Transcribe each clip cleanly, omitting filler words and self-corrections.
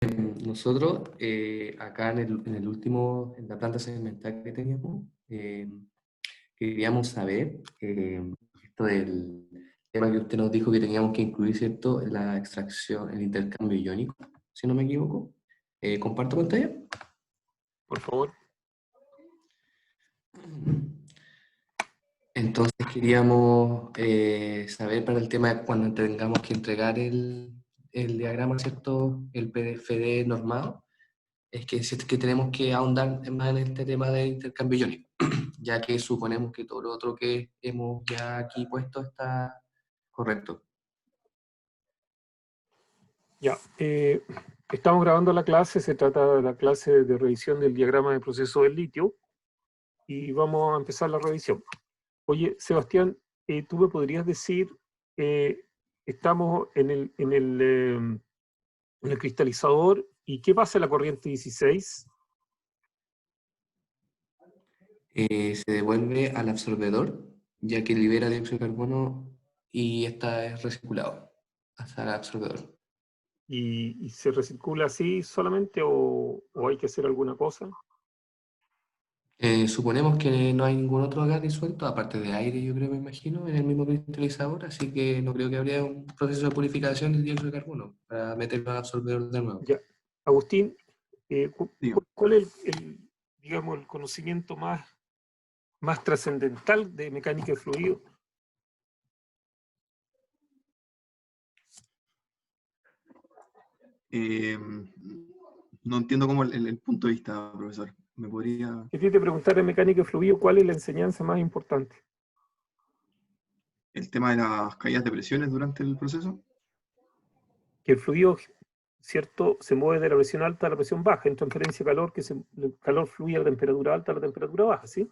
Nosotros, acá en la planta segmental que teníamos, queríamos saber esto del tema que usted nos dijo que teníamos que incluir, ¿cierto? La extracción, el intercambio iónico, si no me equivoco. ¿Comparto pantalla? Por favor. Entonces queríamos saber para el tema de cuando tengamos que entregar el diagrama, ¿cierto? El PDF normado, es que si es que tenemos que ahondar más en este tema de intercambio iónico, ya que suponemos que todo lo otro que hemos ya aquí puesto está correcto. Ya. Estamos grabando la clase, se trata de la clase de revisión del diagrama de proceso del litio, y vamos a empezar la revisión. Oye, Sebastián, ¿tú me podrías decir, estamos en el cristalizador, y qué pasa en la corriente 16? Se devuelve al absorbedor, ya que libera dióxido de carbono y esta es recirculado hasta el absorbedor. ¿Y se recircula así solamente o hay que hacer alguna cosa? Suponemos que no hay ningún otro gas disuelto, aparte de aire, yo creo, me imagino, en el mismo cristalizador, así que no creo que habría un proceso de purificación del dióxido de carbono para meterlo al absorbedor de nuevo. Ya. Agustín, Digo, ¿cuál es digamos, el conocimiento más trascendental de mecánica de fluido? no entiendo cómo el punto de vista, profesor. ¿Me podría...? Si te preguntara en mecánica de fluido, ¿cuál es la enseñanza más importante? El tema de las caídas de presiones durante el proceso. Que el fluido, ¿cierto?, se mueve de la presión alta a la presión baja, en transferencia de calor, el calor fluye a la temperatura alta a la temperatura baja, ¿sí?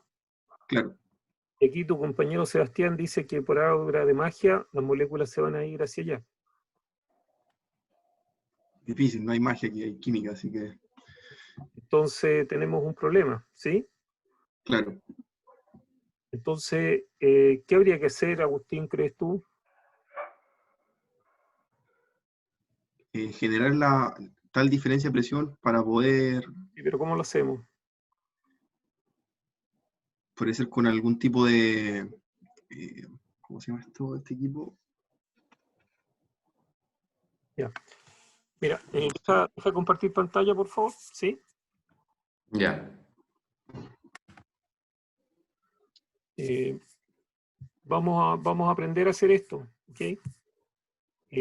Claro, Y aquí tu compañero Sebastián dice que por obra de magia las moléculas se van a ir hacia allá. difícil, no hay magia aquí, hay química, así que, Entonces tenemos un problema, ¿sí? claro. Entonces, ¿qué habría que hacer, Agustín, crees tú? Generar la tal diferencia de presión para poder, Sí, pero ¿cómo lo hacemos? puede ser con algún tipo de, ¿cómo se llama esto? Este equipo. Ya. Mira, deja compartir pantalla, por favor, ¿sí? Ya. Vamos a aprender a hacer esto, ¿ok?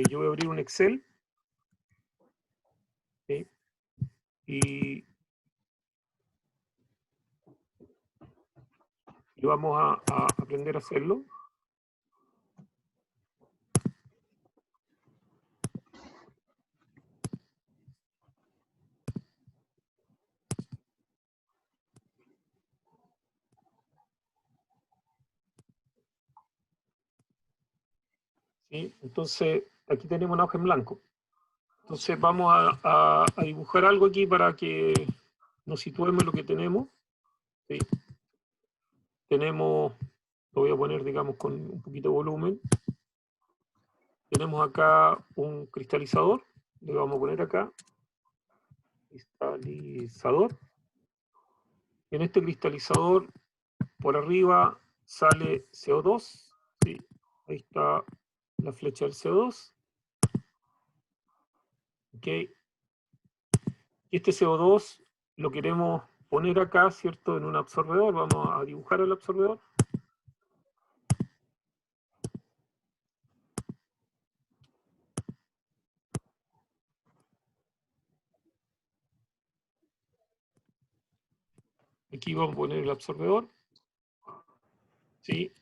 Yo voy a abrir un Excel, ¿ok? Y vamos a aprender a hacerlo. ¿Sí? Entonces, aquí tenemos una hoja en blanco. Entonces vamos a dibujar algo aquí para que nos situemos en lo que tenemos. ¿Sí? Tenemos, lo voy a poner, digamos, con un poquito de volumen. Tenemos acá un cristalizador, le vamos a poner acá, cristalizador. En este cristalizador, por arriba sale CO2, ¿sí? Ahí está la flecha del CO2. ¿Okay? Y este CO2 lo queremos poner acá, ¿cierto?, en un absorbedor. Vamos a dibujar el absorbedor. Aquí vamos a poner el absorbedor, ¿sí?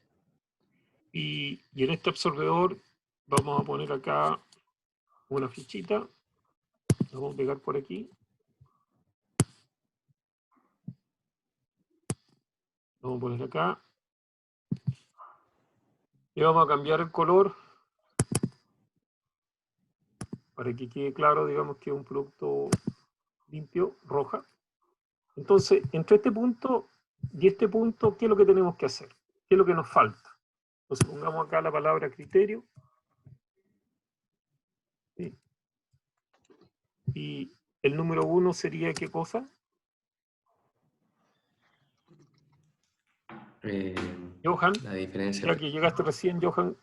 Y en este absorbedor vamos a poner acá una flechita. La vamos a pegar por aquí. La vamos a poner acá. Y vamos a cambiar el color para que quede claro, digamos, que es un producto limpio, roja. Entonces, entre este punto y este punto, ¿qué es lo que tenemos que hacer? ¿Qué es lo que nos falta? Entonces, pongamos acá la palabra criterio. ¿Sí? Y el número 1 sería ¿qué cosa? Johan, La diferencia. ya que llegaste recién, Johan,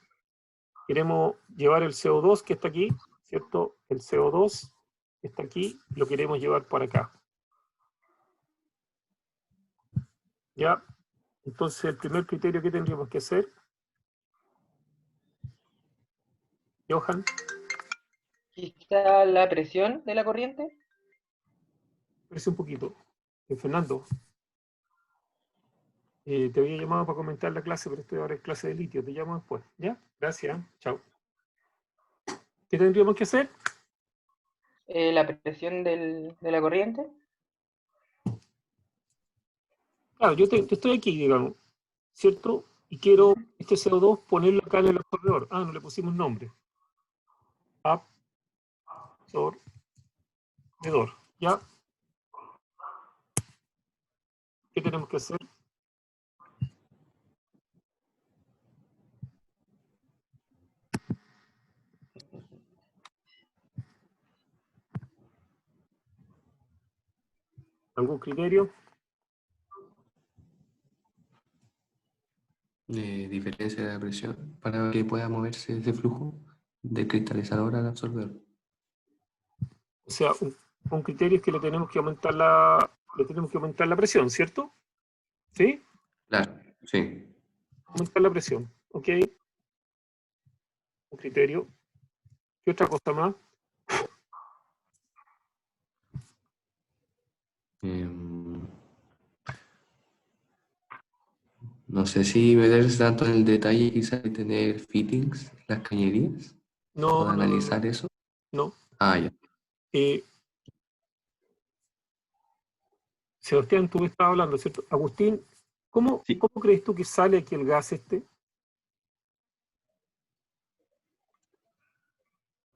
queremos llevar el CO2 que está aquí, ¿cierto? El CO2 que está aquí, lo queremos llevar para acá. ¿Ya? Entonces, el primer criterio que tendríamos que hacer, Johan. Quizá la presión de la corriente. Parece un poquito. Fernando, te había llamado para comentar la clase, pero estoy ahora en clase de litio. Te llamo después. ¿Ya? Gracias. Chao. ¿Qué tendríamos que hacer? La presión de la corriente. Claro, yo te estoy aquí, digamos, ¿cierto? Y quiero este CO2 ponerlo acá en el absorbedor. Ah, no le pusimos nombre. Absorbedor. ¿Ya? ¿Qué tenemos que hacer? ¿Algún criterio? Diferencia de la presión para que pueda moverse ese flujo del cristalizador al absorbedor. O sea, un criterio es que le tenemos que aumentar la presión, ¿cierto? ¿Sí? Claro, sí. Aumentar la presión. ¿Ok? Un criterio. ¿Qué otra cosa más? No sé si meterse tanto en el detalle, quizás de tener fittings, las cañerías, o No, de analizar eso. no. Ah, ya. Sebastián, tú me estabas hablando, ¿cierto? Agustín, ¿cómo Sí. crees tú que sale aquí el gas este?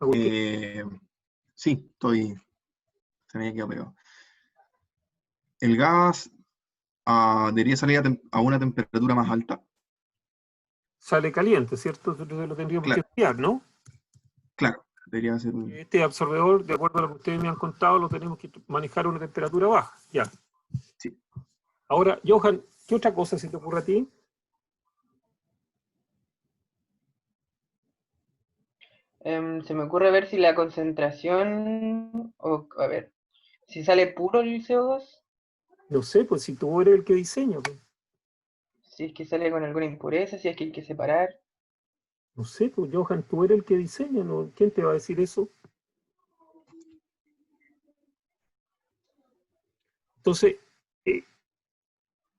Agustín, Sí, se me había quedado pegado. El gas debería salir a una temperatura más alta. sale caliente, ¿cierto? Entonces lo tendríamos que Claro, enfriar, ¿no? claro, debería ser un... Este absorbedor, de acuerdo a lo que ustedes me han contado, lo tenemos que manejar a una temperatura baja. Ya. Sí. Ahora, Johan, ¿qué otra cosa se te ocurre a ti? Se me ocurre ver si la concentración, o a ver, si sale puro el CO2, No sé, pues si tú eres el que diseña, pues. si es que sale con alguna impureza, si es que hay que separar. No sé, pues Johan, tú eres el que diseña, ¿no? ¿Quién te va a decir eso? Entonces, eh,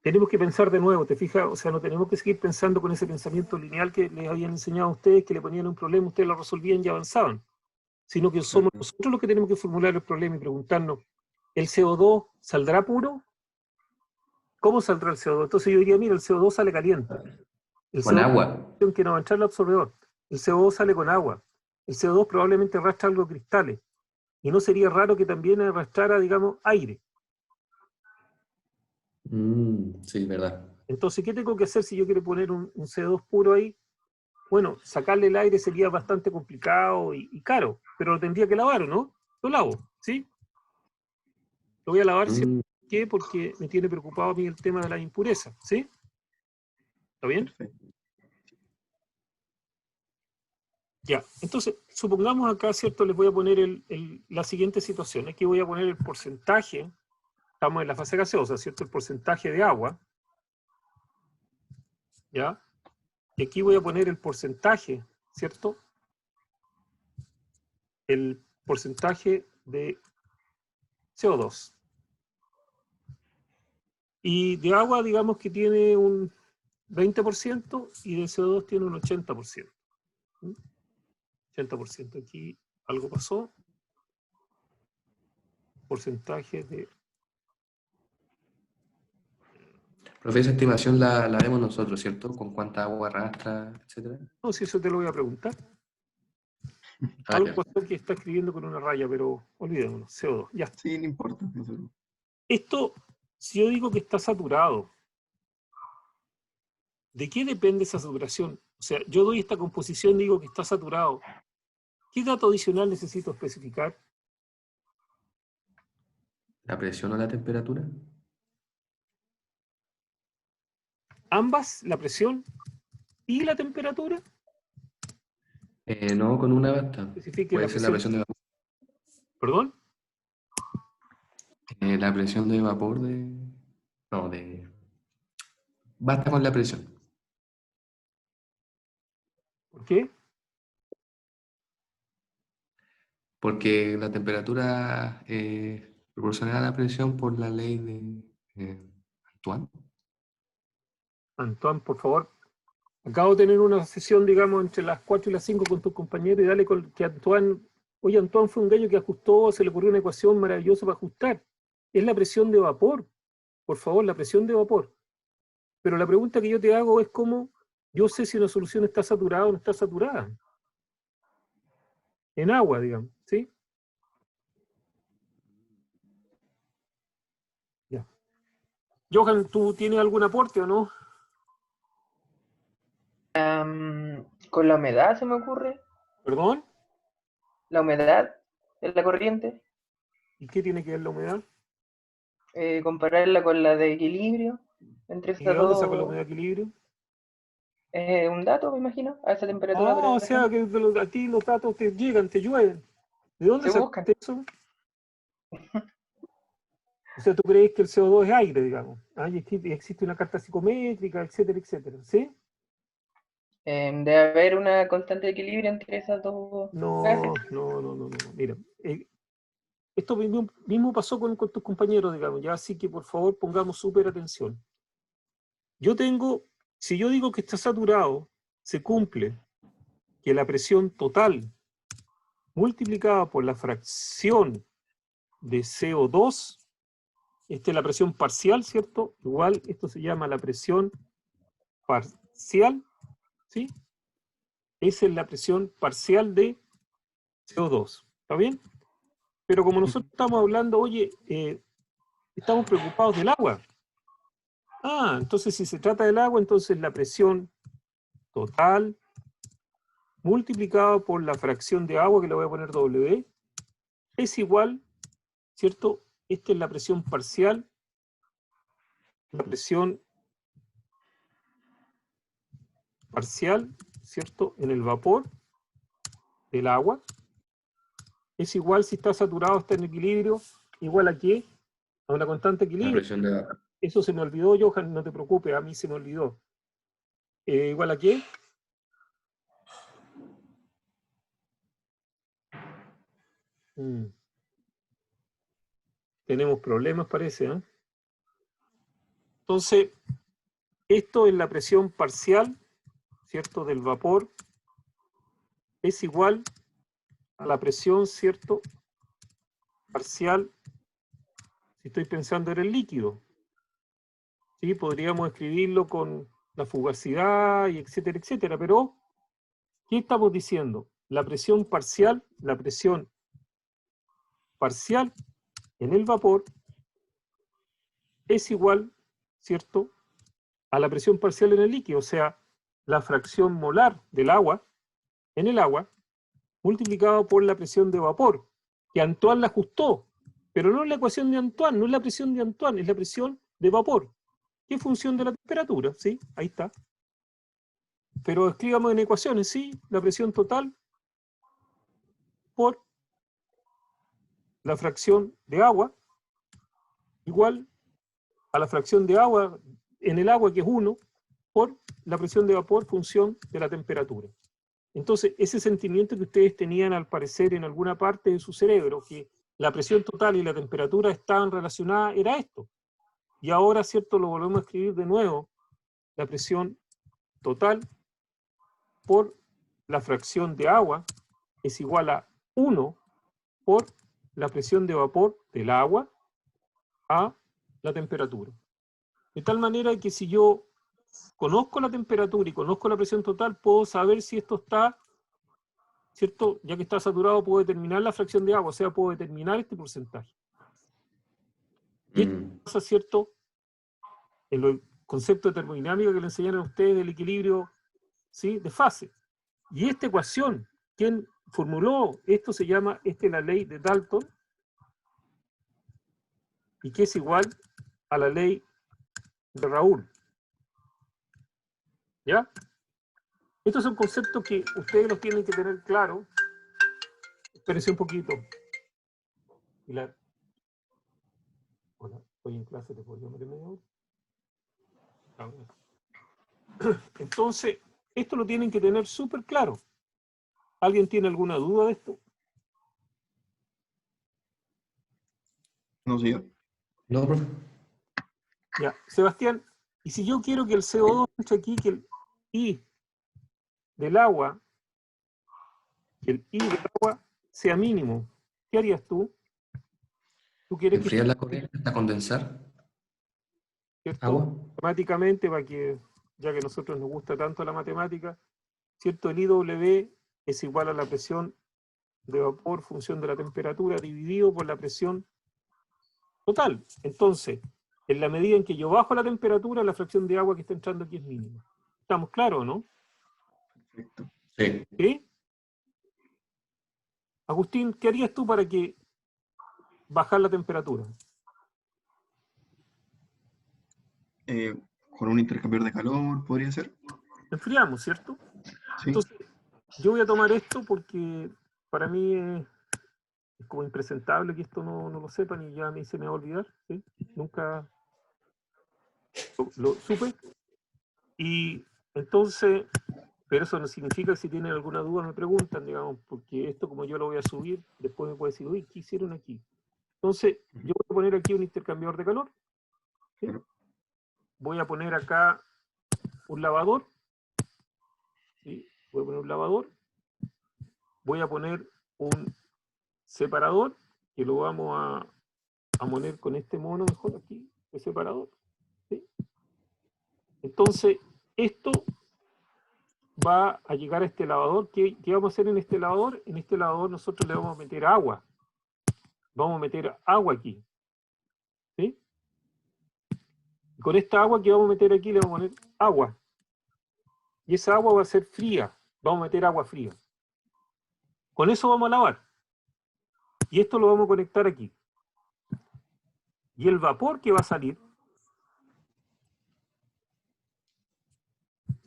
tenemos que pensar de nuevo, ¿te fijas? O sea, no tenemos que seguir pensando con ese pensamiento lineal que les habían enseñado a ustedes, que le ponían un problema, ustedes lo resolvían y avanzaban, sino que somos nosotros los que tenemos que formular el problema y preguntarnos, ¿el CO2 saldrá puro? ¿Cómo saldrá el CO2? Entonces yo diría, mira, el CO2 sale caliente. El Con CO2 agua. que no va a entrar al absorbedor. El CO2 sale con agua. El CO2 probablemente arrastra algo de cristales. Y no sería raro que también arrastrara, digamos, aire. Sí, verdad. Entonces, ¿qué tengo que hacer si yo quiero poner un CO2 puro ahí? Bueno, sacarle el aire sería bastante complicado y caro, pero lo tendría que lavar, ¿o no? Lo lavo, ¿sí? Lo voy a lavar, ¿sí? Mm, ¿Por qué? Porque me tiene preocupado a mí el tema de la impureza, ¿sí? ¿Está bien? Perfecto. Ya, entonces, supongamos acá, ¿cierto? Les voy a poner la siguiente situación. Aquí voy a poner el porcentaje, estamos en la fase gaseosa, ¿cierto? El porcentaje de agua, ¿ya? Y aquí voy a poner el porcentaje, ¿cierto? El porcentaje de CO2. Y de agua, digamos que tiene un 20% y de CO2 tiene un 80%. 80%. Aquí algo pasó. Porcentaje de... Profe, esa estimación la vemos nosotros, ¿cierto? Con cuánta agua arrastra, etcétera. No, si eso te lo voy a preguntar. Ah, Algo ya. pasó que está escribiendo con una raya, pero olvidémoslo. CO2, ya está. Sí, no importa. Esto, si yo digo que está saturado, ¿de qué depende esa saturación? O sea, yo doy esta composición y digo que está saturado. ¿Qué dato adicional necesito especificar? ¿La presión o la temperatura? ¿Ambas, la presión y la temperatura? No, con una basta. Especifique la Puede ser la presión. presión de vapor. ¿Perdón? La presión de vapor de... No, de... Basta con la presión. ¿Por qué? Porque la temperatura proporcional a la presión por la ley de Antoine. Antoine, por favor. Acabo de tener una sesión, digamos, entre las 4 y las 5 con tus compañeros y dale con que Antoine... Oye, Antoine fue un gallo que ajustó, se le ocurrió una ecuación maravillosa para ajustar. Es la presión de vapor. Por favor, la presión de vapor. Pero la pregunta que yo te hago es cómo yo sé si una solución está saturada o no está saturada. En agua, digamos, ¿sí? Ya. Johan, ¿tú tienes algún aporte o no? Con la humedad se me ocurre. ¿Perdón? La humedad de la corriente. ¿Y qué tiene que ver la humedad? Compararla con la de equilibrio entre ¿Y de estas dónde saca la dos. humedad de equilibrio? Un dato, me imagino, a esa temperatura, Ah, o por sea, ejemplo. que a ti los datos te llegan, te llueven. ¿De dónde Se buscan. sacaste eso? O sea, tú crees que el CO2 es aire, digamos. Ah, y existe una carta psicométrica, etcétera, etcétera. ¿Sí? Debe haber una constante de equilibrio entre esas dos gases. No. Mira, esto mismo pasó con tus compañeros, digamos, ya, así que por favor pongamos súper atención. Si yo digo que está saturado, se cumple que la presión total multiplicada por la fracción de CO2, esta es la presión parcial, ¿cierto? Igual, esto se llama la presión parcial, ¿sí? Esa es la presión parcial de CO2, ¿está bien? Pero como nosotros estamos hablando, oye, estamos preocupados del agua. Ah, entonces si se trata del agua, entonces la presión total multiplicado por la fracción de agua, que le voy a poner W, es igual, ¿cierto? Esta es la presión parcial, la presión parcial, ¿cierto? En el vapor del agua, es igual si está saturado, está en equilibrio, igual a qué? A una constante de La equilibrio. presión de vapor. Eso se me olvidó, Johan, no te preocupes, a mí se me olvidó. ¿Igual a qué? Tenemos problemas, parece, ¿eh? Entonces, esto es la presión parcial, ¿cierto?, del vapor, es igual a la presión, ¿cierto?, parcial, si estoy pensando en el líquido. ¿Sí? Podríamos escribirlo con la fugacidad, y etcétera, etcétera, pero ¿qué estamos diciendo? La presión parcial en el vapor es igual, ¿cierto?, a la presión parcial en el líquido, o sea, la fracción molar del agua en el agua multiplicado por la presión de vapor, que Antoine la ajustó, pero no es la ecuación de Antoine, no es la presión de Antoine, es la presión de vapor, que es función de la temperatura, ¿sí? Ahí está. Pero escribamos en ecuaciones, ¿sí? La presión total por la fracción de agua igual a la fracción de agua en el agua, que es 1, por la presión de vapor función de la temperatura. Entonces, ese sentimiento que ustedes tenían al parecer en alguna parte de su cerebro, que la presión total y la temperatura estaban relacionadas, era esto. Y ahora, ¿cierto?, lo volvemos a escribir de nuevo. La presión total por la fracción de agua es igual a 1 por la presión de vapor del agua a la temperatura. De tal manera que si yo conozco la temperatura y conozco la presión total, puedo saber si esto está, ¿cierto? Ya que está saturado, puedo determinar la fracción de agua, o sea, puedo determinar este porcentaje. Y esto pasa, ¿cierto?, en el concepto de termodinámica que le enseñaron a ustedes del equilibrio, ¿sí?, de fase. Y esta ecuación, ¿quién formuló esto? Se llama, esta es la ley de Dalton. y que es igual a la ley de Raoul. ¿Ya? Estos son conceptos que ustedes los tienen que tener claros. Espérense un poquito. Pilar. Hola, estoy en clase, ¿te podría meter media hora? Entonces, esto lo tienen que tener súper claro. ¿Alguien tiene alguna duda de esto? No sé yo. No, profe. Ya, Sebastián, y si yo quiero que el CO2 entre aquí, que el I del agua, sea mínimo, ¿qué harías tú? ¿Tú quieres que Enfriar la corriente hasta condensar ¿cierto? agua. Matemáticamente, para que, ya que a nosotros nos gusta tanto la matemática, ¿cierto? El IW es igual a la presión de vapor, función de la temperatura, dividido por la presión total. Entonces, en la medida en que yo bajo la temperatura, la fracción de agua que está entrando aquí es mínima. ¿Estamos claros, no? Perfecto. Sí. ¿Sí? Agustín, ¿qué harías tú para que bajar la temperatura? Con un intercambiador de calor, podría ser. Enfriamos, ¿cierto? Sí. Entonces, yo voy a tomar esto porque para mí es como impresentable que esto no lo sepan y ya a mí se me va a olvidar, ¿sí? Nunca lo supe. Y entonces, pero eso no significa que si tienen alguna duda me preguntan, digamos, porque esto como yo lo voy a subir, después me puede decir, uy, ¿qué hicieron aquí? Entonces, yo voy a poner aquí un intercambiador de calor, ¿sí? Claro. Voy a poner acá un lavador, ¿sí? Voy a poner un lavador, voy a poner un separador, que lo vamos a poner con este mono mejor aquí, el separador, ¿sí? Entonces, esto va a llegar a este lavador. ¿Qué vamos a hacer en este lavador? En este lavador nosotros le vamos a meter agua. Vamos a meter agua aquí. ¿Sí? Y con esta agua que vamos a meter aquí le vamos a poner agua. Y esa agua va a ser fría. Vamos a meter agua fría. Con eso vamos a lavar. Y esto lo vamos a conectar aquí. Y el vapor que va a salir,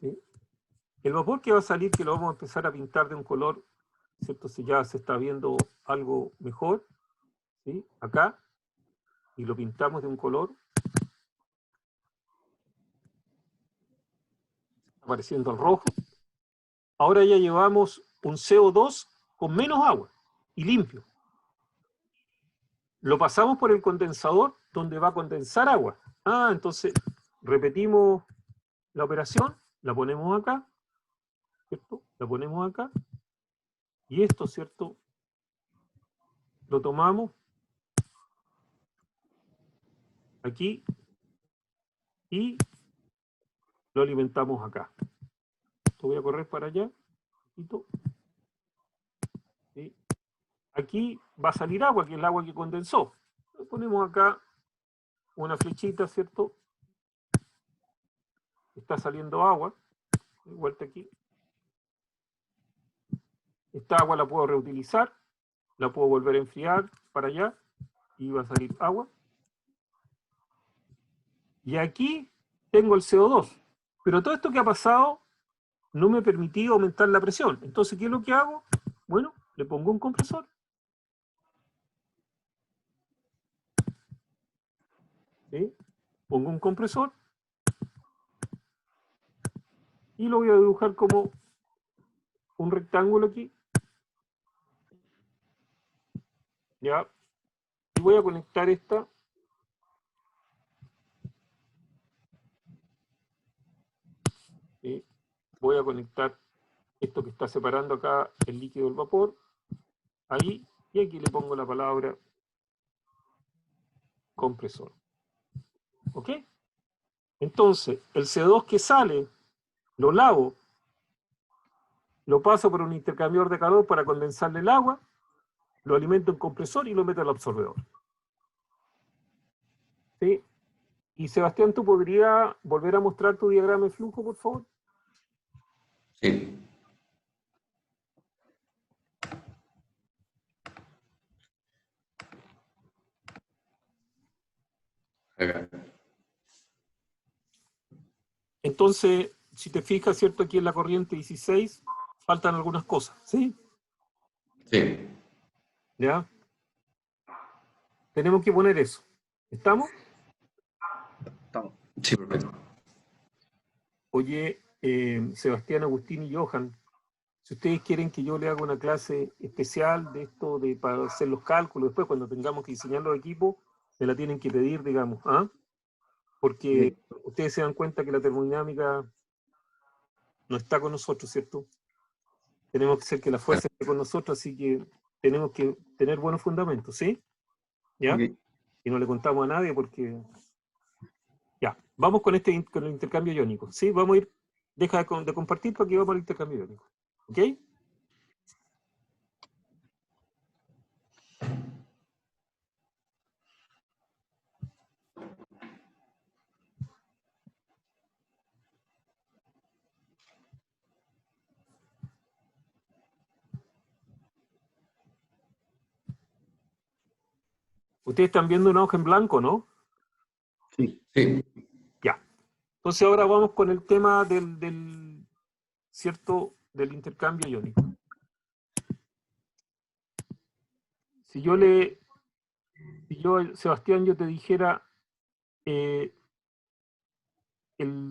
¿sí? El vapor que va a salir, que lo vamos a empezar a pintar de un color, ¿cierto? Si ya se está viendo algo mejor, ¿sí? Acá, y lo pintamos de un color, apareciendo el rojo. Ahora ya llevamos un CO2 con menos agua y limpio. Lo pasamos por el condensador donde va a condensar agua. Entonces repetimos la operación, la ponemos acá, ¿cierto? La ponemos acá. Y esto, ¿cierto? Lo tomamos aquí y lo alimentamos acá. Esto voy a correr para allá. ¿Sí? Aquí va a salir agua, que es el agua que condensó. Le ponemos acá una flechita, ¿cierto? Está saliendo agua. Vuelta aquí. Esta agua la puedo reutilizar, la puedo volver a enfriar para allá y va a salir agua. Y aquí tengo el CO2. Pero todo esto que ha pasado no me ha permitido aumentar la presión. Entonces, ¿qué es lo que hago? Bueno, le pongo un compresor. ¿Sí? Pongo un compresor y lo voy a dibujar como un rectángulo aquí. Ya. Y voy a conectar esta. ¿Sí? Voy a conectar esto que está separando acá el líquido del vapor. Ahí. Y aquí le pongo la palabra compresor. ¿Ok? Entonces, el CO2 que sale, lo lavo, lo paso por un intercambiador de calor para condensarle el agua, lo alimento en compresor y lo meto al absorbedor. ¿Sí? Y Sebastián, ¿tú podrías volver a mostrar tu diagrama de flujo, por favor? Sí. Acá. Entonces, si te fijas, ¿cierto? Aquí en la corriente 16 faltan algunas cosas, ¿sí? Sí. ¿Ya? Tenemos que poner eso. ¿Estamos? Estamos. Sí, perfecto. Oye, Sebastián, Agustín y Johan, si ustedes quieren que yo le haga una clase especial de esto, para hacer los cálculos, después cuando tengamos que diseñar los equipos, me la tienen que pedir, digamos, ¿ah? Porque ustedes se dan cuenta que la termodinámica no está con nosotros, ¿cierto? Tenemos que hacer que la fuerza esté con nosotros, así que tenemos que tener buenos fundamentos, ¿sí? ¿Ya? Ok. Y no le contamos a nadie porque... Ya, vamos con con el intercambio iónico, ¿sí? Vamos a ir, deja de compartir porque vamos al intercambio iónico, ¿ok? Ustedes están viendo una hoja en blanco, ¿no? Sí. Sí. Ya. Entonces ahora vamos con el tema ¿cierto? Del intercambio iónico. Si yo, Sebastián, yo te dijera el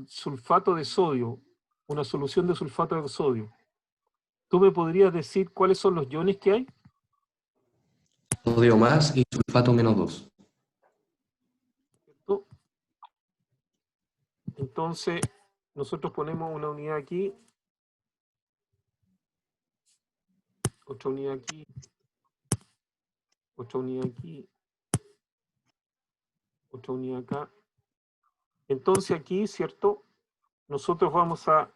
sulfato de sodio, una solución de sulfato de sodio, ¿tú me podrías decir cuáles son los iones que hay? Sodio más y sulfato menos 2. ¿Cierto? Entonces, nosotros ponemos una unidad aquí, otra unidad aquí, otra unidad aquí, otra unidad acá. Entonces aquí, ¿cierto? Nosotros vamos a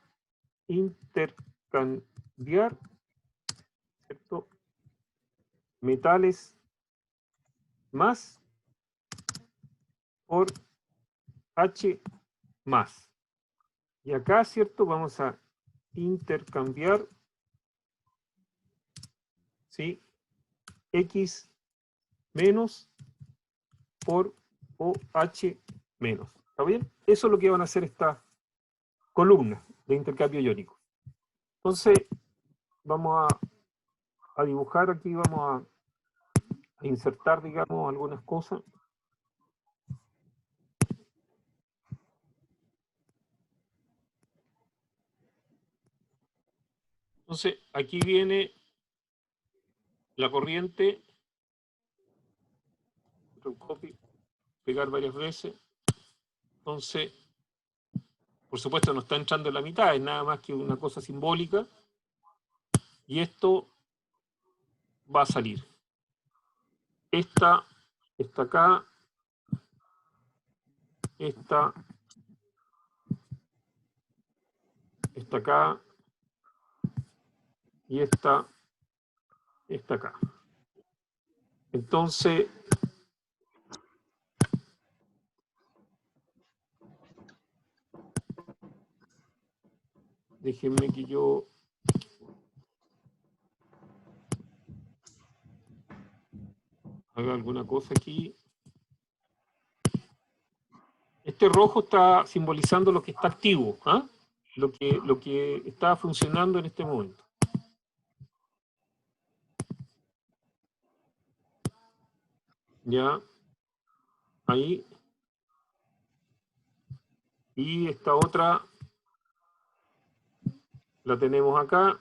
intercambiar, ¿cierto? Metales más por H más. Y acá, ¿cierto? Vamos a intercambiar, ¿sí? X menos por OH menos. ¿Está bien? Eso es lo que van a hacer estas columnas de intercambio iónico. Entonces, vamos a dibujar aquí, vamos a insertar, digamos, algunas cosas. Entonces, aquí viene la corriente, copy, pegar varias veces. Entonces, por supuesto no está entrando en la mitad, es nada más que una cosa simbólica. Y esto va a salir. Esta está acá, esta está acá, y esta está acá. Entonces, déjenme que yo haga alguna cosa aquí. Este rojo está simbolizando lo que está activo, ¿ah? Lo que está funcionando en este momento. Ya, ahí. Y esta otra la tenemos acá.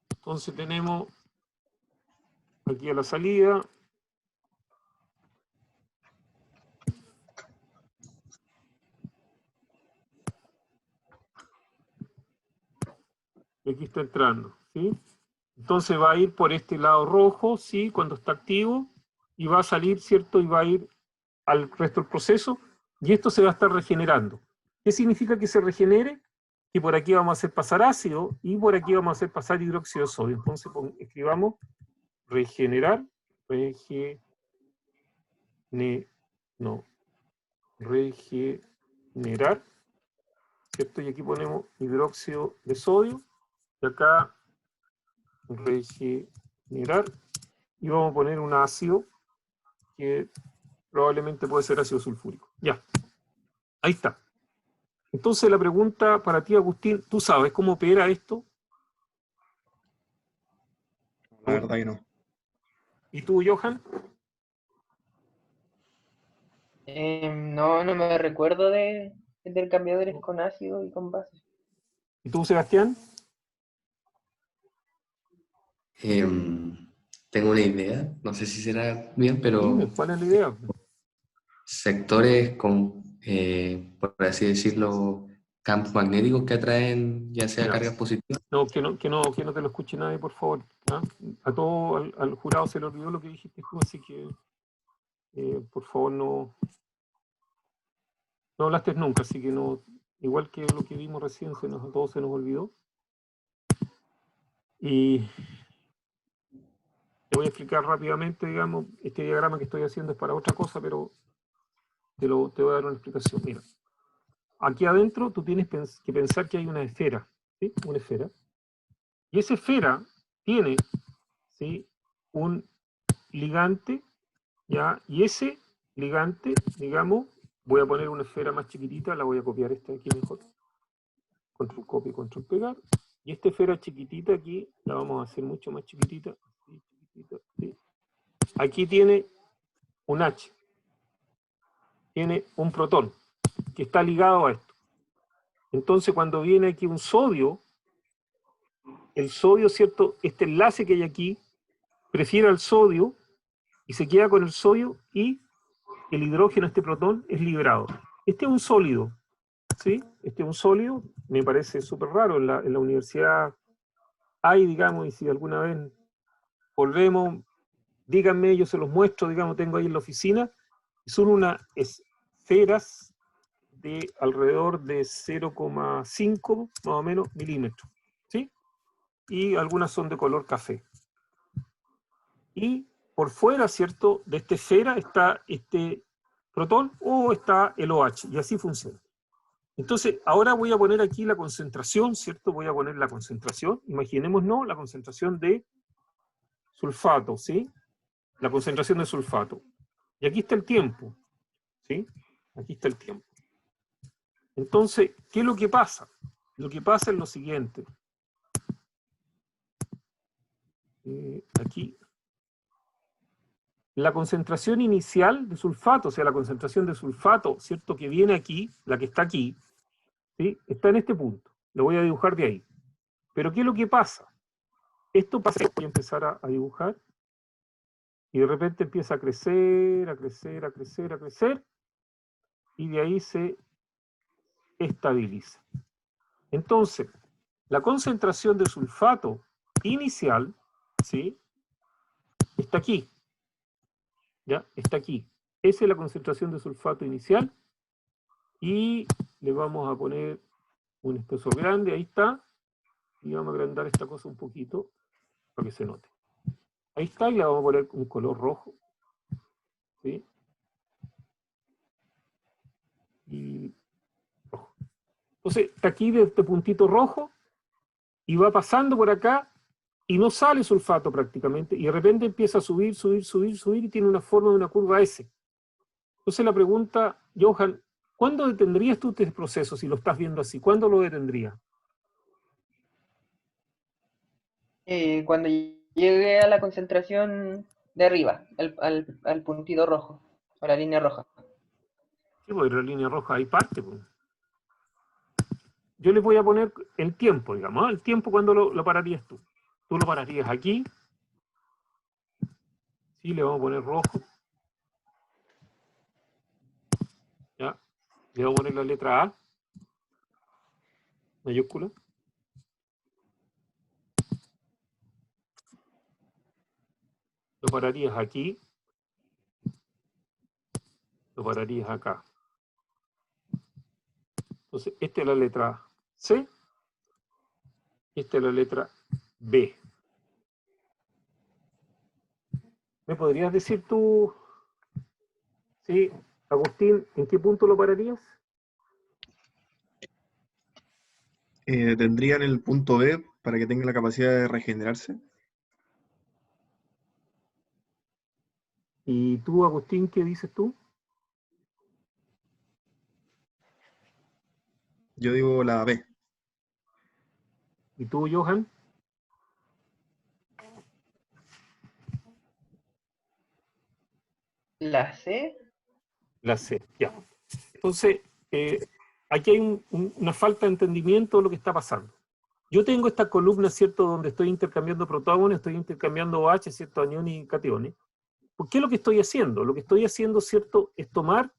Entonces tenemos aquí a la salida. Y aquí está entrando, ¿sí? Entonces va a ir por este lado rojo, ¿sí? Cuando está activo, y va a salir, ¿cierto? Y va a ir al resto del proceso, y esto se va a estar regenerando. ¿Qué significa que se regenere? Que por aquí vamos a hacer pasar ácido, y por aquí vamos a hacer pasar hidróxido de sodio. Entonces escribamos regenerar, regenerar, ¿cierto? Y aquí ponemos hidróxido de sodio, y acá regenerar, y vamos a poner un ácido que probablemente puede ser ácido sulfúrico. Ya, ahí está. Entonces la pregunta para ti, Agustín, ¿tú sabes cómo opera esto? La verdad que no. ¿Y tú, Johan? No, no me recuerdo de intercambiadores con ácido y con base. ¿Y tú, Sebastián? Tengo una idea, no sé si será bien, Dime, pero ¿cuál es la idea? sectores con, por así decirlo, campos magnéticos que atraen ya sea Ya. cargas positivas. No, que no te lo escuche nadie, por favor. ¿Ah? A todo al jurado se le olvidó lo que dijiste tú, así que por favor no hablaste nunca, así que no, igual que lo que vimos recién, a todos se nos olvidó. Y te voy a explicar rápidamente, digamos, este diagrama que estoy haciendo es para otra cosa, pero te voy a dar una explicación. Mira, aquí adentro tú tienes que pensar que hay una esfera, ¿sí? Una esfera. Y esa esfera tiene, ¿sí?, un ligante, ¿ya? Y ese ligante, digamos, voy a poner una esfera más chiquitita, la voy a copiar esta aquí mejor. Control copy, control pegar. Y esta esfera chiquitita aquí, la vamos a hacer mucho más chiquitita. Así, chiquitita, así. Aquí tiene un H. Tiene un protón que está ligado a esto. Entonces cuando viene aquí un sodio, el sodio, ¿cierto? Este enlace que hay aquí, prefiere al sodio y se queda con el sodio y el hidrógeno, este protón, es liberado. Este es un sólido, ¿sí? Este es un sólido, me parece súper raro. En la universidad hay, digamos, y si alguna vez volvemos, díganme, yo se los muestro, digamos, tengo ahí en la oficina, son unas esferas de alrededor de 0,5 más o menos milímetros, ¿sí? Y algunas son de color café. Y por fuera, ¿cierto?, de esta esfera está este protón o está el OH, y así funciona. Entonces, ahora voy a poner aquí la concentración, ¿cierto? Voy a poner la concentración, imaginémonos la concentración de sulfato, ¿sí? La concentración de sulfato. Y aquí está el tiempo, ¿sí? Aquí está el tiempo. Entonces, ¿qué es lo que pasa? Lo que pasa es lo siguiente. Aquí. La concentración inicial de sulfato, o sea, la concentración de sulfato, ¿cierto?, que viene aquí, la que está aquí, ¿sí?, está en este punto. Lo voy a dibujar de ahí. Pero ¿qué es lo que pasa? Esto pasa, voy a empezar a dibujar, y de repente empieza a crecer, a crecer, a crecer, a crecer, y de ahí se estabiliza. Entonces, la concentración de sulfato inicial, ¿sí?, está aquí. ¿Ya? Está aquí. Esa es la concentración de sulfato inicial. Y le vamos a poner un espesor grande, ahí está. Y vamos a agrandar esta cosa un poquito para que se note. Ahí está, y le vamos a poner un color rojo. ¿Sí? Y rojo. Entonces, está aquí de este puntito rojo, y va pasando por acá, y no sale sulfato prácticamente, y de repente empieza a subir, subir, subir, subir, y tiene una forma de una curva S. Entonces la pregunta, Johan, ¿cuándo detendrías tú este proceso si lo estás viendo así? ¿Cuándo lo detendrías? Cuando llegue a la concentración de arriba, al puntito rojo, a la línea roja. Sí, pues en la línea roja hay parte. Pues. Yo les voy a poner el tiempo, digamos, ¿eh? El tiempo, ¿cuándo lo pararías tú? Tú lo pararías aquí. Sí, le vamos a poner rojo. Ya. Le vamos a poner la letra A, mayúscula. Lo pararías aquí. Lo pararías acá. Entonces, esta es la letra C. Esta es la letra B. ¿Me podrías decir tú, sí, Agustín, en qué punto lo pararías? Tendrían el punto B para que tenga la capacidad de regenerarse. ¿Y tú, Agustín, qué dices tú? Yo digo la B. ¿Y tú, Johan? ¿La C? La C, ya. Entonces, aquí hay una falta de entendimiento de lo que está pasando. Yo tengo esta columna, ¿cierto?, donde estoy intercambiando protones, estoy intercambiando OH, ¿cierto?, aniones y cationes. ¿Por qué lo que estoy haciendo? Lo que estoy haciendo, ¿cierto?, es tomar,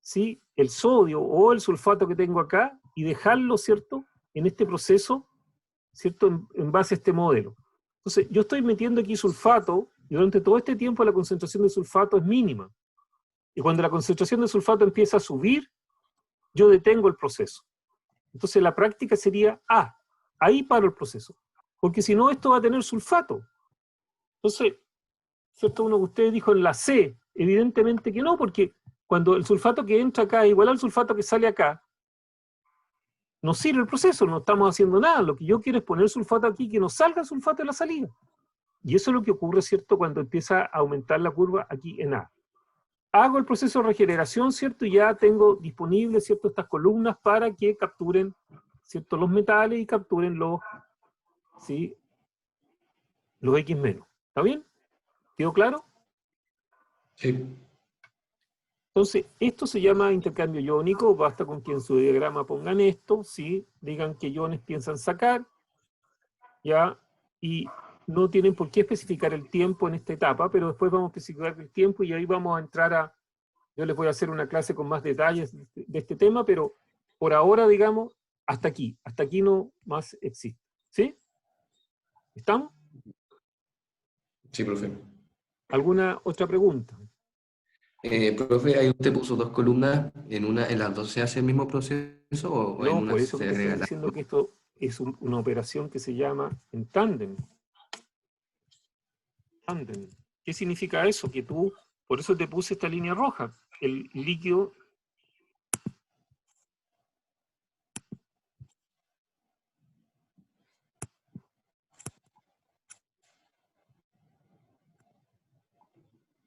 ¿sí?, el sodio o el sulfato que tengo acá y dejarlo, ¿cierto?, en este proceso, ¿cierto?, en base a este modelo. Entonces, yo estoy metiendo aquí sulfato y durante todo este tiempo la concentración de sulfato es mínima. Y cuando la concentración de sulfato empieza a subir, yo detengo el proceso. Entonces la práctica sería, ahí paro el proceso. Porque si no, esto va a tener sulfato. Entonces, ¿cierto? Uno que usted dijo en la C, evidentemente que no, porque cuando el sulfato que entra acá es igual al sulfato que sale acá, no sirve el proceso, no estamos haciendo nada. Lo que yo quiero es poner sulfato aquí, que no salga el sulfato de la salida. Y eso es lo que ocurre, ¿cierto?, cuando empieza a aumentar la curva aquí en A. Hago el proceso de regeneración, ¿cierto? Y ya tengo disponibles, ¿cierto?, estas columnas para que capturen, ¿cierto?, los metales y capturen los, ¿sí?, los X menos. ¿Está bien? ¿Quedó claro? Sí. Entonces, esto se llama intercambio iónico. Basta con que en su diagrama pongan esto, ¿sí?, digan qué iones piensan sacar, ¿ya? Y no tienen por qué especificar el tiempo en esta etapa, pero después vamos a especificar el tiempo y ahí vamos a entrar a... Yo les voy a hacer una clase con más detalles de este tema, pero por ahora, digamos, hasta aquí no más existe. ¿Sí? ¿Estamos? Sí, profe. ¿Alguna otra pregunta? Profe, ahí usted puso dos columnas, en las dos se hace el mismo proceso o en No, una por eso que se te estoy agrega la... diciendo que esto es una operación que se llama en tándem. Tándem. ¿Qué significa eso? Que tú, por eso te puse esta línea roja. El líquido...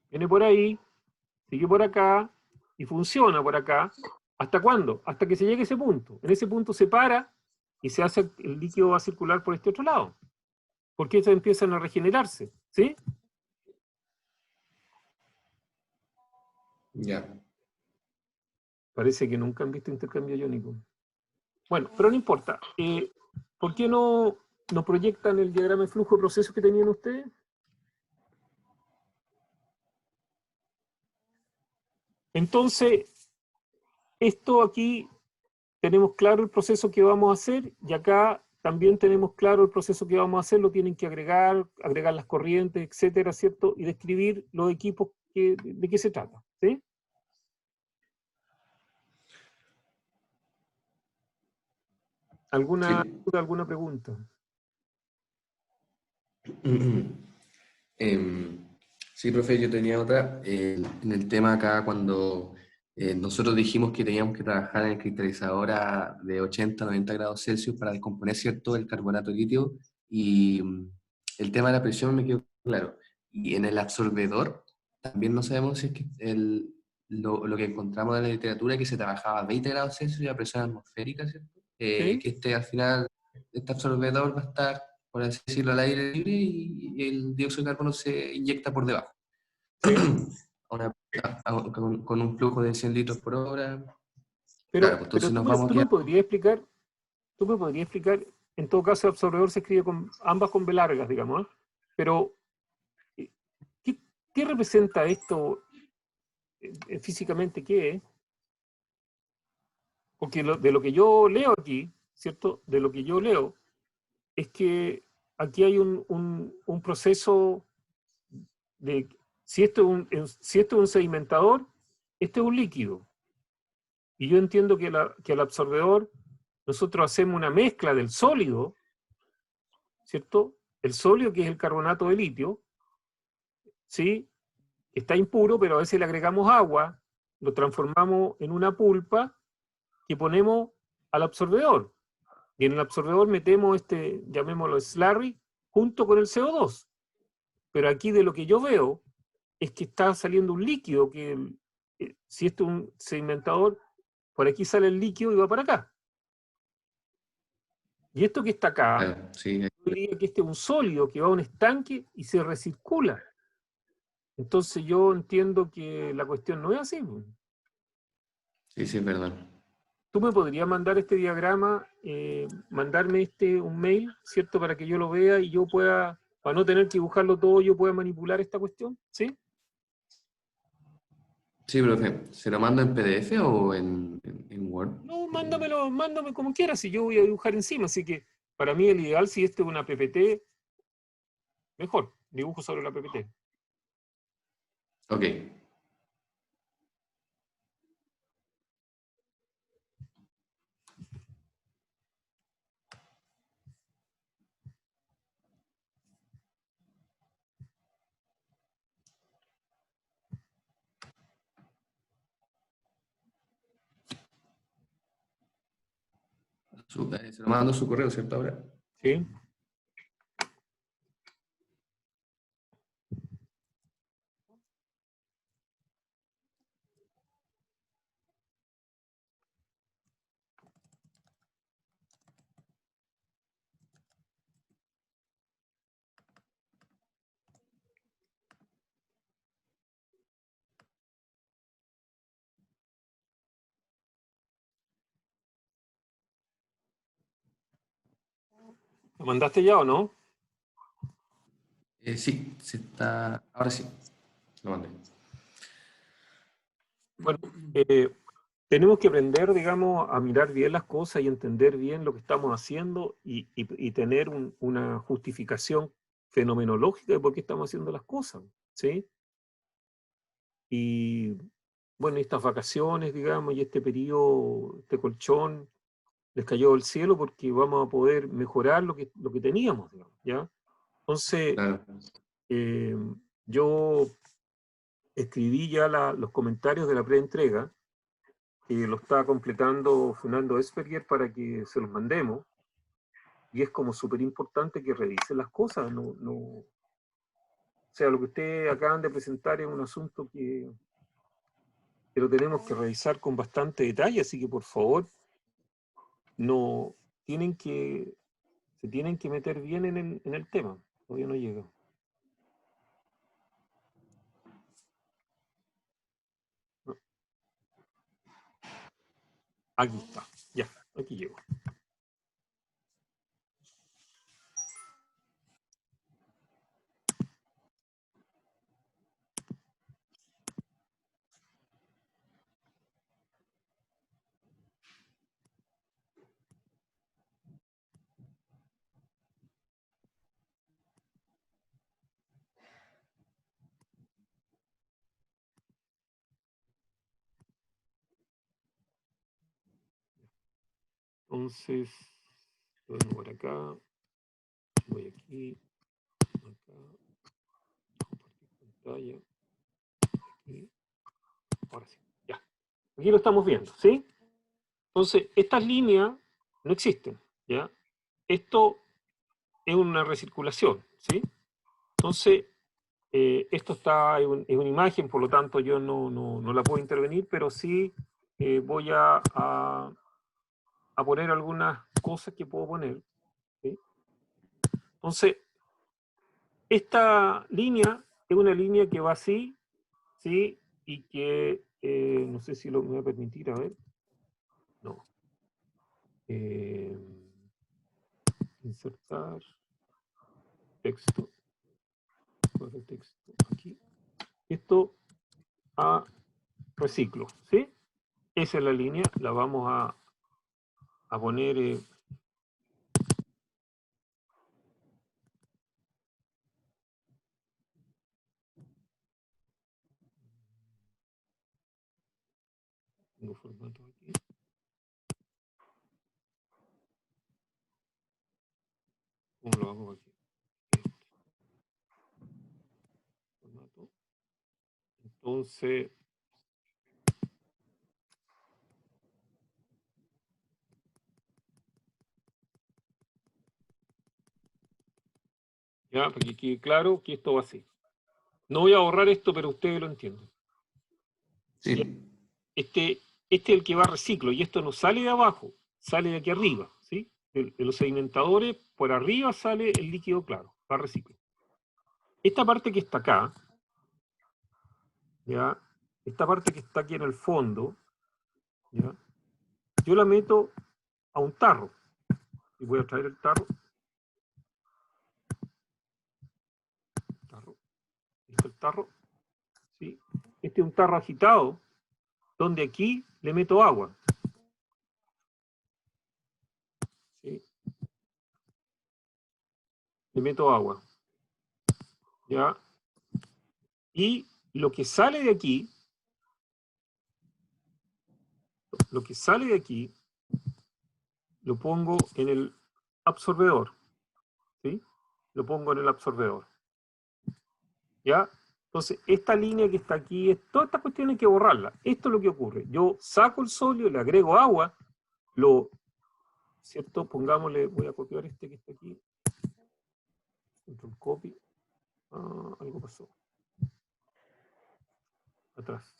viene por ahí, sigue por acá y funciona por acá. ¿Hasta cuándo? Hasta que se llegue a ese punto. En ese punto se para y se hace, el líquido va a circular por este otro lado. Porque estos empiezan a regenerarse. ¿Sí? Ya. Parece que nunca han visto intercambio iónico. Bueno, pero no importa. ¿Por qué no proyectan el diagrama de flujo de procesos que tenían ustedes? Entonces, esto aquí tenemos claro el proceso que vamos a hacer y acá también tenemos claro el proceso que vamos a hacer, lo tienen que agregar las corrientes, etcétera, ¿cierto? Y describir los equipos de qué se trata, ¿sí? ¿Alguna Sí. duda, alguna pregunta? Em, sí, profe, yo tenía otra. En el tema acá, cuando nosotros dijimos que teníamos que trabajar en el cristalizador de 80 a 90 grados Celsius para descomponer, ¿cierto?, el carbonato de litio. Y el tema de la presión me quedó claro. Y en el absorbedor, también no sabemos si es que lo que encontramos en la literatura es que se trabajaba a 20 grados Celsius y a presión atmosférica, ¿cierto? ¿Sí? Que al final, este absorbedor va a estar, por así decirlo, al aire libre y el dióxido de carbono se inyecta por debajo. ¿Sí? Con un flujo de 100 litros por hora. Claro, Pero, pues pero entonces nos vamos a quedar... tú me podrías explicar, en todo caso el absorbedor se escribe con ambas con B largas, digamos, ¿eh? Pero, ¿qué, qué representa esto físicamente? ¿Qué es? Porque de lo que yo leo aquí, ¿cierto? De lo que yo leo, es que aquí hay un proceso de, si esto es un sedimentador, este es un líquido. Y yo entiendo que al absorbedor nosotros hacemos una mezcla del sólido, ¿cierto? El sólido, que es el carbonato de litio, ¿sí? Está impuro, pero a veces le agregamos agua, lo transformamos en una pulpa que ponemos al absorbedor. Y en el absorbedor metemos llamémoslo slurry, junto con el CO2. Pero aquí de lo que yo veo es que está saliendo un líquido que, si esto es un sedimentador, por aquí sale el líquido y va para acá. Y esto que está acá, Claro, sí, yo diría que este es un sólido que va a un estanque y se recircula. Entonces yo entiendo que la cuestión no es así. sí, sí, es verdad. ¿Tú me podrías mandar este diagrama, mandarme un mail, ¿cierto? Para que yo lo vea y yo pueda, para no tener que dibujarlo todo, yo pueda manipular esta cuestión, ¿sí? Sí, profe, ¿se lo mando en PDF o en Word? No, mándame como quieras, si yo voy a dibujar encima. Así que para mí el ideal, si esto es una PPT, mejor, dibujo sobre la PPT. Ok. Se lo mando a su correo, ¿cierto? Ahora. ¿Sí? ¿Lo mandaste ya o no? Sí, se está. Ahora sí, lo mandé. Bueno, tenemos que aprender, digamos, a mirar bien las cosas y entender bien lo que estamos haciendo y tener una justificación fenomenológica de por qué estamos haciendo las cosas, ¿sí? Y bueno, estas vacaciones, digamos, y este periodo, este colchón, les cayó del cielo porque vamos a poder mejorar lo que teníamos, digamos, ¿ya? Entonces, Claro. yo escribí ya los comentarios de la preentrega, que lo está completando Fernando Esperger para que se los mandemos, y es como súper importante que revisen las cosas, o sea, lo que ustedes acaban de presentar es un asunto que lo tenemos que revisar con bastante detalle, así que por favor, no tienen que, se tienen que meter bien en el tema, todavía no llega. No. Aquí está, ya, aquí llego. Entonces, lo vengo por acá, voy aquí, acá, compartir pantalla, aquí, ahora sí, ya. Aquí lo estamos viendo, ¿sí? Entonces, estas líneas no existen, ¿ya? Esto es una recirculación, ¿sí? Entonces, esto es una imagen, por lo tanto yo no la puedo intervenir, pero sí voy a poner algunas cosas que puedo poner, ¿sí? Entonces, esta línea es una línea que va así, ¿sí? Y que, no sé si me va a permitir, a ver. No. Insertar texto. Texto aquí. Esto a reciclo, ¿sí? Esa es la línea, la vamos a poner... tengo formato aquí. ¿Cómo lo hago aquí? Formato. Entonces... Ya, para que quede claro que esto va así. No voy a borrar esto, pero ustedes lo entienden. Sí. Este es el que va a reciclo, y esto no sale de abajo, sale de aquí arriba, ¿sí? De los sedimentadores, por arriba sale el líquido claro, va a reciclo. Esta parte que está acá, ¿ya? Esta parte que está aquí en el fondo, ¿ya? Yo la meto a un tarro. Y voy a traer el tarro. ¿Listo el tarro? ¿Sí? Este es un tarro agitado, donde aquí le meto agua. ¿Sí? Le meto agua. ¿Ya? Y lo que sale de aquí, lo pongo en el absorbedor. ¿Sí? Lo pongo en el absorbedor. ¿Ya? Entonces, esta línea que está aquí, toda esta cuestión hay que borrarla. Esto es lo que ocurre. Yo saco el sólido, le agrego agua, ¿cierto? Pongámosle, voy a copiar este que está aquí. Control copy. Algo pasó. Atrás.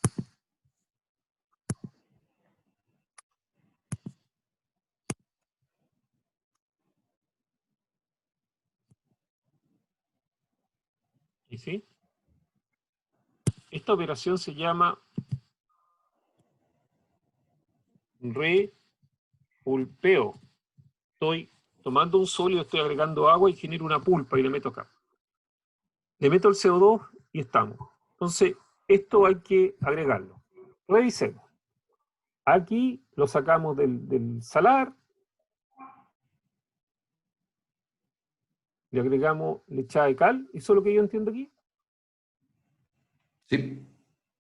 ¿Y sí? Esta operación se llama repulpeo. Estoy tomando un sólido, estoy agregando agua y genero una pulpa y le meto acá. Le meto el CO2 y estamos. Entonces, esto hay que agregarlo. Revisemos. Aquí lo sacamos del salar. Le agregamos lechada de cal. ¿Eso es lo que yo entiendo aquí? Sí.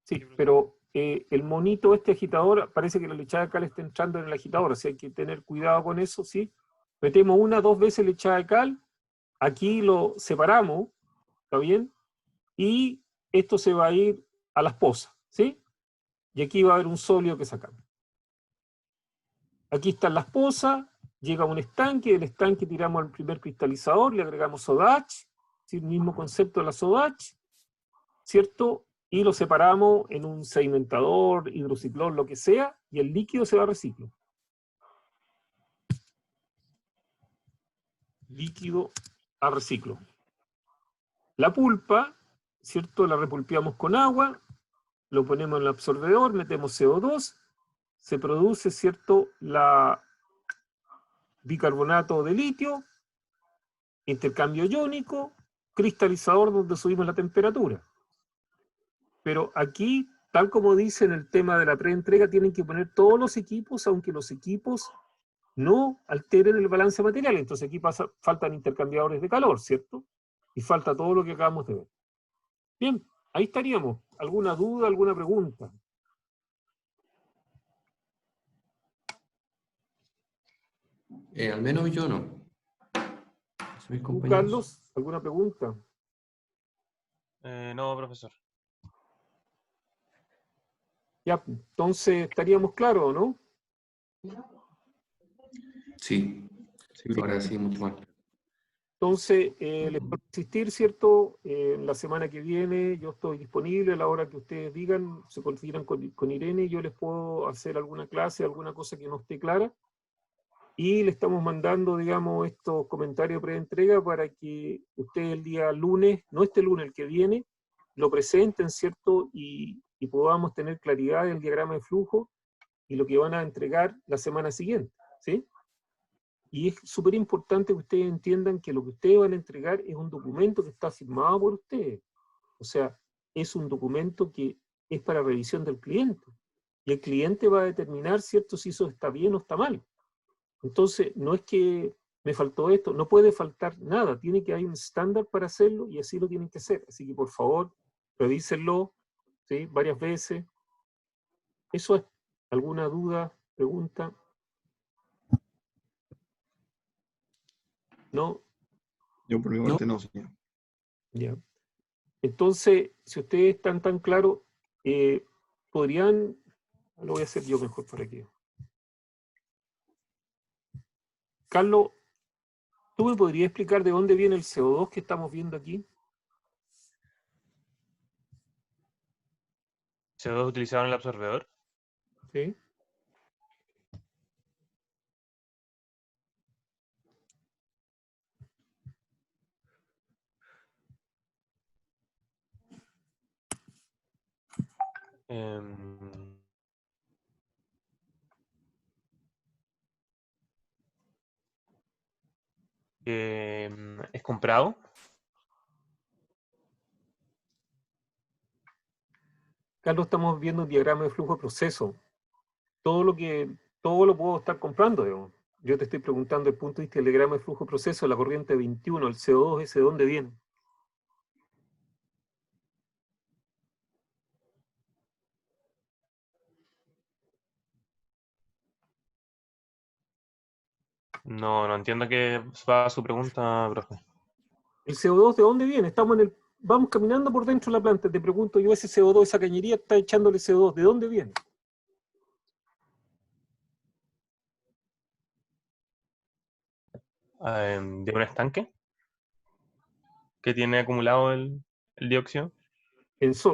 Sí, pero el monito este agitador, parece que la lechada de cal está entrando en el agitador, así hay que tener cuidado con eso, ¿sí? Metemos 1 o 2 veces lechada de cal, aquí lo separamos, ¿está bien? Y esto se va a ir a las pozas, ¿sí? Y aquí va a haber un sólido que sacamos. Aquí están las pozas, llega a un estanque, del estanque tiramos al primer cristalizador, le agregamos soda ash, ¿sí? El mismo concepto de la soda ash, ¿cierto? Y lo separamos en un sedimentador, hidrociclón, lo que sea, y el líquido se va a reciclo. Líquido a reciclo. La pulpa, ¿cierto? La repulpeamos con agua, lo ponemos en el absorbedor, metemos CO2, se produce, ¿cierto? La bicarbonato de litio, intercambio iónico, cristalizador donde subimos la temperatura. Pero aquí, tal como dice en el tema de la preentrega, tienen que poner todos los equipos, aunque los equipos no alteren el balance material. Entonces aquí faltan intercambiadores de calor, ¿cierto? Y falta todo lo que acabamos de ver. Bien, ahí estaríamos. ¿Alguna duda, alguna pregunta? Al menos yo no. Mis ¿Tú, compañeros. Carlos, alguna pregunta? No, profesor. Ya, entonces estaríamos claros, ¿no? Sí. Sí, Ahora profe. sí, mucho más. Entonces, les puedo asistir, ¿cierto? La semana que viene yo estoy disponible a la hora que ustedes digan, se configuran con Irene, yo les puedo hacer alguna clase, alguna cosa que no esté clara, y le estamos mandando, digamos, estos comentarios de preentrega para que ustedes el día lunes, no este lunes, el que viene, lo presenten, ¿cierto? Y podamos tener claridad del diagrama de flujo y lo que van a entregar la semana siguiente, ¿sí? Y es súper importante que ustedes entiendan que lo que ustedes van a entregar es un documento que está firmado por ustedes. O sea, es un documento que es para revisión del cliente. Y el cliente va a determinar, ¿cierto?, si eso está bien o está mal. Entonces, no es que me faltó esto, no puede faltar nada. Tiene que haber un estándar para hacerlo y así lo tienen que hacer. Así que, por favor, revísenlo, ¿sí?, varias veces. Eso es. ¿Alguna duda, pregunta? ¿No? Yo por mi parte no, señor. Ya. Entonces, si ustedes están tan claros, podrían, lo voy a hacer yo mejor para que. Carlos, ¿Tú me podrías explicar de dónde viene el CO2 que estamos viendo aquí? CO2 utilizado en el absorbedor. ¿Sí? Em, es comprado. Carlos, estamos viendo un diagrama de flujo de proceso. Todo lo puedo estar comprando, digamos. Yo te estoy preguntando desde el punto de vista del diagrama de flujo de proceso, la corriente 21, el CO2, ¿ese de dónde viene? No entiendo qué va su pregunta, profe. ¿El CO2 de dónde viene? Vamos caminando por dentro de la planta. Te pregunto yo, ese CO2, esa cañería está echándole CO2. ¿De dónde viene? De un estanque que tiene acumulado el dióxido.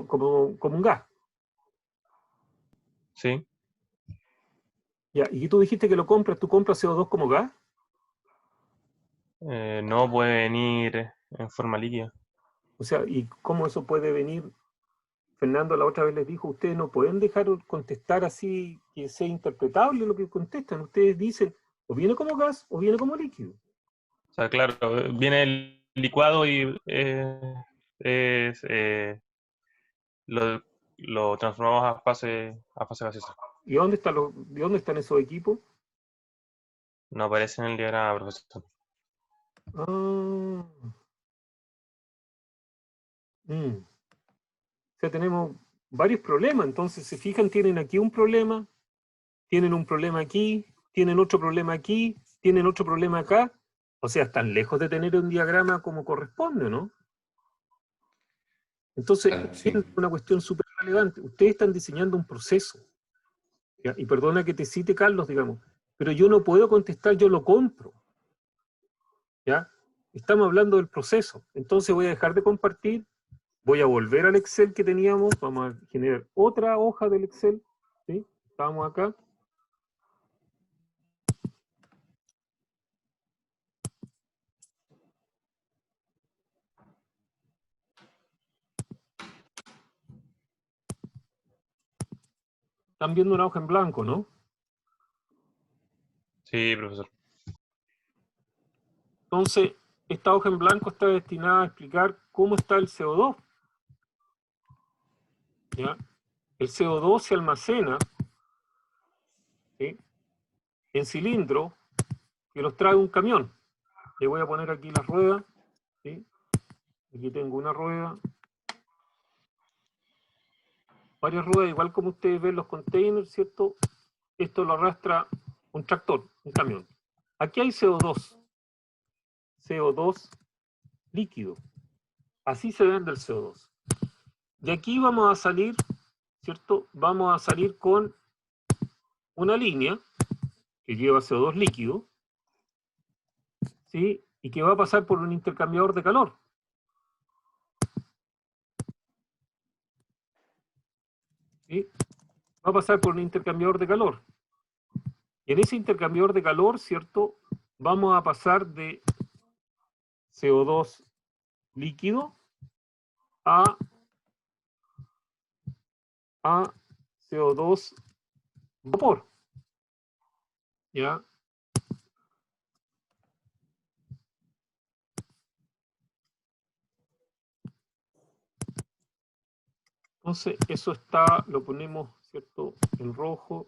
Como un gas. Sí. Ya, y tú dijiste que lo compras, ¿tú compras CO2 como gas? No puede venir en forma líquida. O sea, ¿y cómo eso puede venir? Fernando la otra vez les dijo, ustedes no pueden dejar contestar así que sea interpretable lo que contestan. Ustedes dicen, o viene como gas o viene como líquido. O sea, claro, viene el licuado y es, lo transformamos a fase gaseosa. ¿Y de dónde están esos equipos? No aparece en el diagrama, profesor. Ah. O sea, tenemos varios problemas. Entonces, se fijan, tienen aquí un problema, tienen un problema aquí, tienen otro problema aquí, tienen otro problema acá. O sea, están lejos de tener un diagrama como corresponde, ¿no? Entonces, Claro, es sí. una cuestión súper relevante. Ustedes están diseñando un proceso. ¿Ya? Y perdona que te cite, Carlos, digamos, pero yo no puedo contestar, yo lo compro. ¿Ya? Estamos hablando del proceso. Entonces voy a dejar de compartir, voy a volver al Excel que teníamos, vamos a generar otra hoja del Excel, ¿sí? Estamos acá. Están viendo una hoja en blanco, ¿no? Sí, profesor. Entonces, esta hoja en blanco está destinada a explicar cómo está el CO2. ¿Ya? El CO2 se almacena, ¿sí?, en cilindros que los trae un camión. Le voy a poner aquí las ruedas, ¿sí? Aquí tengo una rueda, varias ruedas, igual como ustedes ven los containers, ¿cierto? Esto lo arrastra un tractor, un camión. Aquí hay CO2 líquido. Así se vende el CO2. De aquí vamos a salir, ¿cierto? Vamos a salir con una línea que lleva CO2 líquido, ¿sí? Y que va a pasar por un intercambiador de calor. ¿Sí? Va a pasar por un intercambiador de calor. Y en ese intercambiador de calor, ¿cierto? Vamos a pasar de CO2 líquido a CO2 vapor. ¿Ya? Entonces, eso está, lo ponemos, ¿cierto?, en rojo,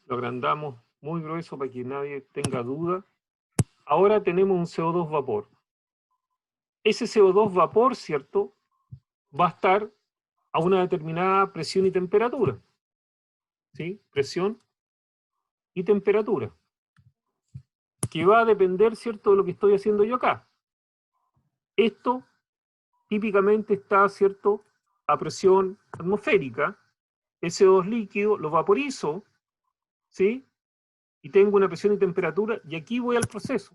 lo agrandamos muy grueso para que nadie tenga duda. Ahora tenemos un CO2 vapor. Ese CO2 vapor, ¿cierto?, va a estar a una determinada presión y temperatura. ¿Sí? Presión y temperatura. Que va a depender, ¿cierto?, de lo que estoy haciendo yo acá. Esto típicamente está, ¿cierto?, a presión atmosférica. El CO2 líquido lo vaporizo, ¿sí?, y tengo una presión y temperatura, y aquí voy al proceso.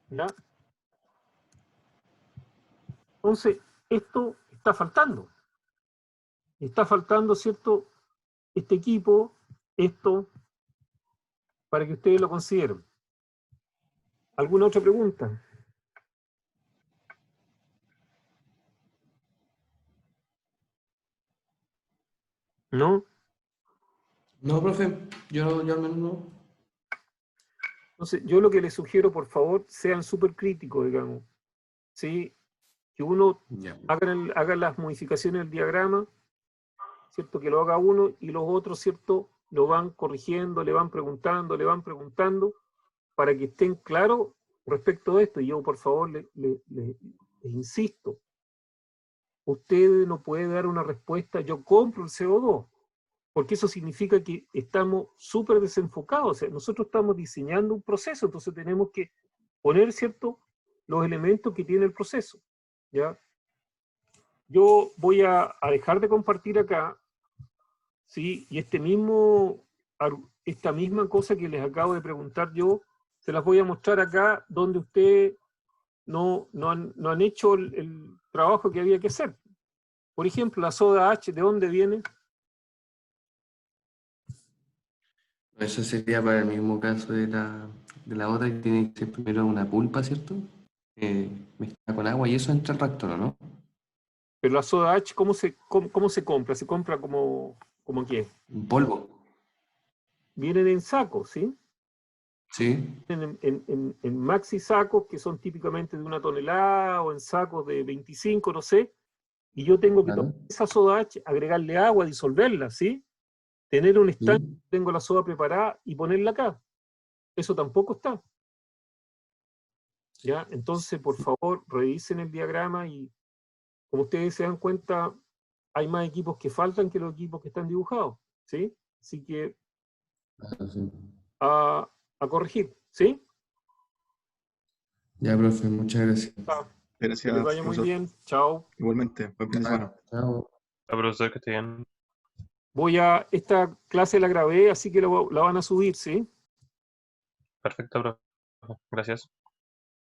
¿Ya? Entonces, esto está faltando. Está faltando, ¿cierto? Este equipo, esto, para que ustedes lo consideren. ¿Alguna otra pregunta? ¿No? No, profe, yo al menos no. Entonces, yo lo que les sugiero, por favor, sean súper críticos, digamos. ¿Sí? Que uno Ya. haga las modificaciones del diagrama, ¿cierto? Que lo haga uno y los otros, ¿cierto? Lo van corrigiendo, le van preguntando, para que estén claros respecto a esto. Y yo, por favor, les insisto, usted no puede dar una respuesta, yo compro el CO2, porque eso significa que estamos súper desenfocados. O sea, nosotros estamos diseñando un proceso, entonces tenemos que poner, ¿cierto?, los elementos que tiene el proceso. ¿Ya? Yo voy a dejar de compartir acá, ¿sí? Y esta misma cosa que les acabo de preguntar yo, se las voy a mostrar acá donde ustedes no han hecho el trabajo que había que hacer. Por ejemplo, la soda H, ¿de dónde viene? Eso sería para el mismo caso de la otra, que tiene que ser primero una pulpa, ¿cierto? Mezclada con agua y eso entra al reactor, ¿o no? Pero la soda H, ¿cómo se compra? ¿Se compra como qué? En polvo. Vienen en sacos, ¿sí? Sí. En maxi sacos que son típicamente de 1 tonelada o en sacos de 25, no sé, y yo tengo que tomar Claro. esa soda H, agregarle agua, disolverla, ¿sí? Tener un estanque, Sí. tengo la soda preparada y ponerla acá. Eso tampoco está. ¿Ya? Entonces, por favor, revisen el diagrama y como ustedes se dan cuenta, hay más equipos que faltan que los equipos que están dibujados, ¿sí? Así que Claro, sí. a corregir, ¿sí? Ya, profe, muchas gracias. Que Gracias, les vaya muy profesor. bien. Chao. Igualmente, buen fin de semana. Chao. La profesor que esté bien. Esta clase la grabé, así que la van a subir, ¿sí? Perfecto, profe. Gracias.